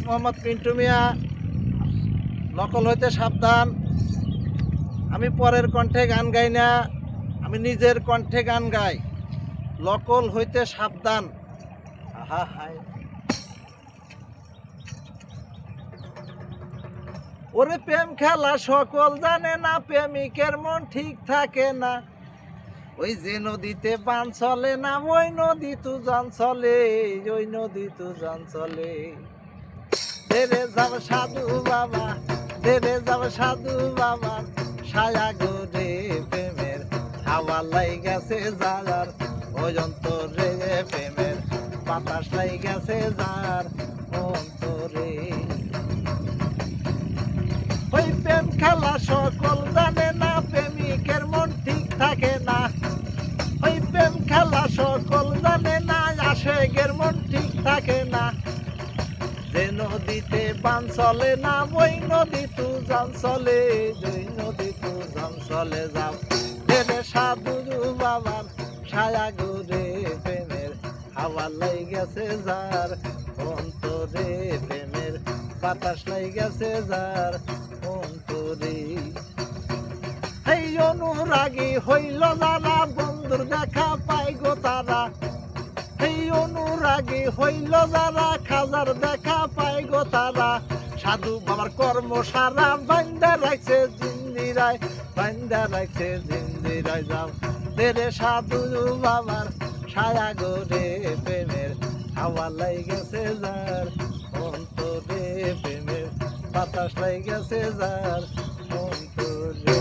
মোহাম্মদ পিন্টু মিয়া। নকল হইতে সাবধান। আমি পরের কণ্ঠে গান গাই না, আমি নিজের কণ্ঠে গান গাই। নকল হইতে সাবধান। আহা হায়, ওরে প্রেম খেলা সকল জানে না, প্রেমিকের মন ঠিক থাকে না। ওই যে নদীতে বান চলে না, ওই নদী তু জান চলে, ওই নদী তু জান চলে। ধীরে যাব সাধু বাবা, ধীরে যাব সাধু বাবা, ছায়া গোরে প্রেমের হাওয়া লাই গেছে যার, ওই অন্তরে প্রেমের বাতাস লাই গেছে যার অন্তরে। ওই প্রেম খেলা সকল জানে না, প্রেমিকের মন ঠিক থাকে না। ওই প্রেম খেলা সকল জানে না, আশেকের মন ঠিক থাকে না। যে নদীতে বান চলে না, ওই নদী তু জান চলে, ওই নদী তু জান চলে। যাও ধীরে সাধু বাবার, ছায়া গোরে প্রেমের হাওয়া লাই গেছে যার অন্তরে, প্রেমের বাতাস লাই গেছে যার অন্তরে। এই অনুরাগী হইল যারা, বন্ধুর দেখা পাই গো তারা। এই অনুরাগী হইল যারা, খাজার দেখা পাই গো তারা। সাধু বাবার কর্ম সারা বান্দা রাখছে জিন্দিরায়, বান্দা রাখছে জিন্দিরায়। যাও ধীরে সাধু বাবার, ছায়া গোরে প্রেমের হাওয়া লাই গেছে যার অন্তরে, প্রেমের বাতাস লাই গেছে যার অন্তরে।